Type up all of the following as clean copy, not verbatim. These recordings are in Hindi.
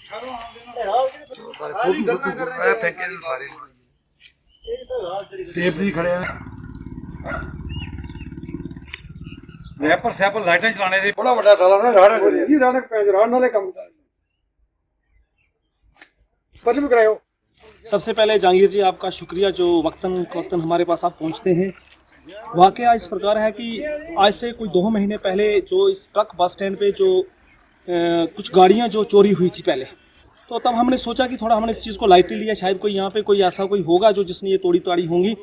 टेप नहीं खड़े वैपर सैपर लाइटें चलाने दी बड़ा बड़ा ताला था राड़ा खड़ी जी राड़ा राड़ नाले कम था पर भी करायो। सबसे पहले जहांगीर जी आपका शुक्रिया जो वक्तन हमारे पास आप पहुंचते हैं। वाकया इस प्रकार है कि आज से कोई 2 महीने पहले जो इस ट्रक बस स्टैंड पे जो कुछ गाड़ियां जो चोरी हुई थी पहले, तो तब हमने सोचा कि थोड़ा हमने इस चीज़ को लाइटली लिया, शायद कोई यहाँ पे कोई ऐसा कोई होगा जो जिसने ये तोड़ी ताड़ी होंगी,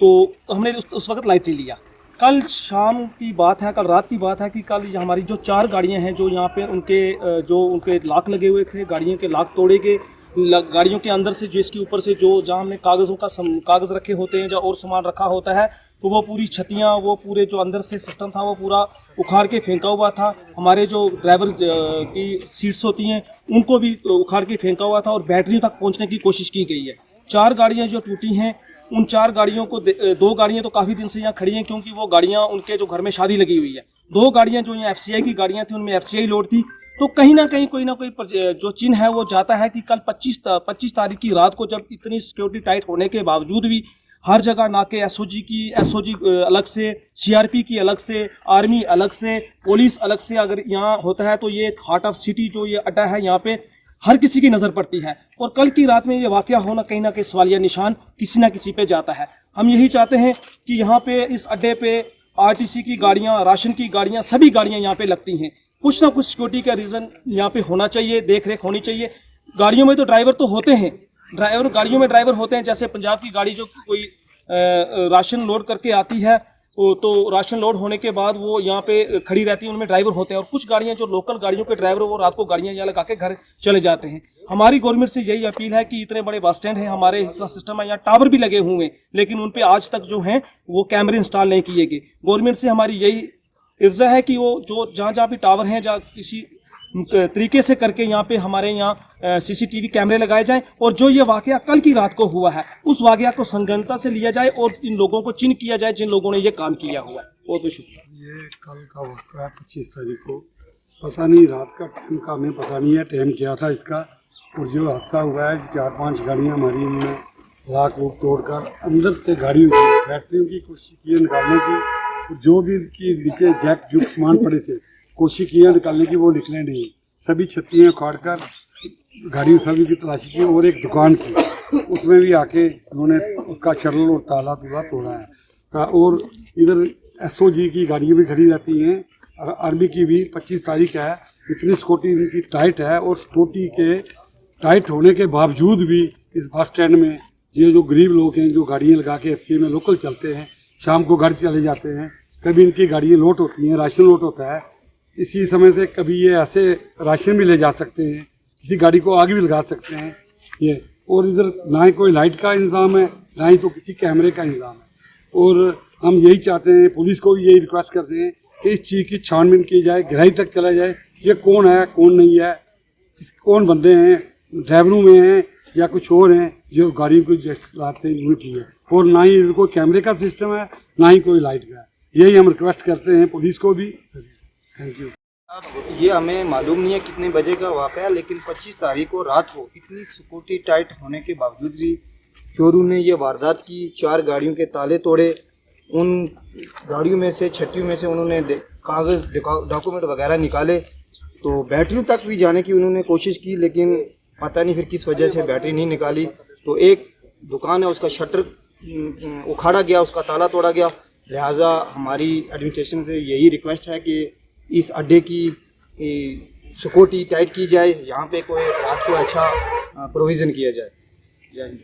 तो हमने उस वक्त लाइटली लिया। कल शाम की बात है, कल रात की बात है कि कल हमारी जो 4 गाड़ियाँ हैं जो यहाँ पे उनके लाक लगे हुए थे, गाड़ियों के लाक तोड़े गए, गाड़ियों के अंदर से जो इसके ऊपर से जो जहाँ हमने कागज़ रखे होते हैं, जहाँ और सामान रखा होता है, तो वो पूरी छतियाँ, वो पूरे जो अंदर से सिस्टम था वो पूरा उखाड़ के फेंका हुआ था। हमारे जो ड्राइवर की सीट्स होती हैं उनको भी उखाड़ के फेंका हुआ था और बैटरियों तक पहुंचने की कोशिश की गई है। 4 गाड़ियां जो टूटी हैं, उन 4 गाड़ियों को 2 गाड़ियां तो काफ़ी दिन से यहाँ खड़ी हैं क्योंकि वो गाड़ियाँ उनके जो घर में शादी लगी हुई है। 2 गाड़ियाँ जो यहाँ FCI की गाड़ियाँ थी उनमें FCI लोड थी। तो कहीं ना कहीं कोई ना कोई जो चिन्ह है वो जाता है कि कल 25 तारीख की रात को जब इतनी सिक्योरिटी टाइट होने के बावजूद भी हर जगह नाके एसओजी अलग से, CRP की अलग से, आर्मी अलग से, पुलिस अलग से अगर यहाँ होता है तो ये एक हार्ट ऑफ सिटी जो ये अड्डा है यहाँ पे हर किसी की नज़र पड़ती है। और कल की रात में ये वाकया होना कहीं ना कहीं सवालिया निशान किसी ना किसी पे जाता है। हम यही चाहते हैं कि यहाँ पे इस अड्डे पे RTC की गाड़ियाँ, राशन की गाड़ियाँ, सभी गाड़ियाँ यहाँ पे लगती हैं। कुछ ना कुछ सिक्योरिटी का रीज़न यहाँ पे होना चाहिए, देख रेख होनी चाहिए। गाड़ियों में तो ड्राइवर तो होते हैं, गाड़ियों में ड्राइवर होते हैं। जैसे पंजाब की गाड़ी जो कोई राशन लोड करके आती है तो राशन लोड होने के बाद वो यहाँ पे खड़ी रहती है, उनमें ड्राइवर होते हैं। और कुछ गाड़ियाँ जो लोकल गाड़ियों के ड्राइवर वो रात को गाड़ियाँ यहाँ लगा के घर चले जाते हैं। हमारी गवर्नमेंट से यही अपील है कि इतने बड़े बस स्टैंड है, हमारे इतना सिस्टम है, यहाँ टावर भी लगे हुए हैं, लेकिन उन पर आज तक जो हैं वो कैमरे इंस्टॉल नहीं किए गए। गवर्नमेंट से हमारी यही इर्जा है कि वो जो जहाँ भी टावर हैं, जहाँ किसी तरीके से करके यहाँ पे हमारे यहाँ CCTV कैमरे लगाए जाएं और जो ये वाकया कल की रात को हुआ है उस वाकया को संगीनता से लिया जाए और इन लोगों को चिन्ह किया जाए जिन लोगों ने ये काम किया हुआ है। बहुत बहुत शुक्रिया। ये कल का वाकया है 25 तारीख को, पता नहीं रात का टाइम का हमें पता नहीं है टाइम क्या था इसका। और जो हादसा हुआ है 4-5 गाड़ियाँ हमारी इन्होंने लाख लूक तोड़कर अंदर से गाड़ियों की बैटरियों की कोशिश की निकालने की, जो भी इनकी नीचे जैक जो सामान पड़े थे कोशिश की निकालने की, वो निकले नहीं। सभी छत्तियाँ उखाड़ कर गाड़ियों सभी की तलाशी की और एक दुकान की उसमें भी आके उन्होंने उसका शटल और ताला तोड़ा है। और इधर SOG की गाड़ियाँ भी खड़ी रहती हैं, आर्मी की भी 25 तारीख है। इतनी सिक्योरिटी इनकी टाइट है और सिक्योरिटी के टाइट होने के बावजूद भी इस बस स्टैंड में ये जो गरीब लोग हैं जो गाड़ियाँ लगा के FCI में लोकल चलते हैं, शाम को घर चले जाते हैं, कभी इनकी गाड़ियाँ लोड होती हैं, राशन लोड होता है। इसी समय से कभी ये ऐसे राशन भी ले जा सकते हैं, किसी गाड़ी को आग भी लगा सकते हैं ये। और इधर ना ही कोई लाइट का इंतज़ाम है, ना ही तो किसी कैमरे का इंतज़ाम है। और हम यही चाहते हैं, पुलिस को भी यही रिक्वेस्ट करते हैं कि इस चीज़ की छानबीन की जाए, गहराई तक चला जाए, ये कौन है कौन नहीं है, कौन बंदे हैं, ड्राइवरों में हैं या कुछ और हैं जो गाड़ियों को जिस रात से इन्होंने की है। और ना ही इधर कोई कैमरे का सिस्टम है, ना ही कोई लाइट का है। यही हम रिक्वेस्ट करते हैं पुलिस को भी। Thank you. अब ये हमें मालूम नहीं है कितने बजे का वाक़या, लेकिन 25 तारीख को रात को इतनी सिक्योरिटी टाइट होने के बावजूद भी चोरों ने ये वारदात की। 4 गाड़ियों के ताले तोड़े, उन गाड़ियों में से, छत्तियों में से उन्होंने कागज़ डॉक्यूमेंट वगैरह निकाले, तो बैटरियों तक भी जाने की उन्होंने कोशिश की, लेकिन पता नहीं फिर किस वजह से बैटरी नहीं निकाली। तो एक दुकान है उसका शटर उखाड़ा गया, उसका ताला तोड़ा गया। लिहाजा हमारी एडमिनिस्ट्रेशन से यही रिक्वेस्ट है कि इस अड्डे की सिक्योरिटी टाइट की जाए, यहाँ पे कोई रात को अच्छा प्रोविज़न किया जाए। जय हिंद।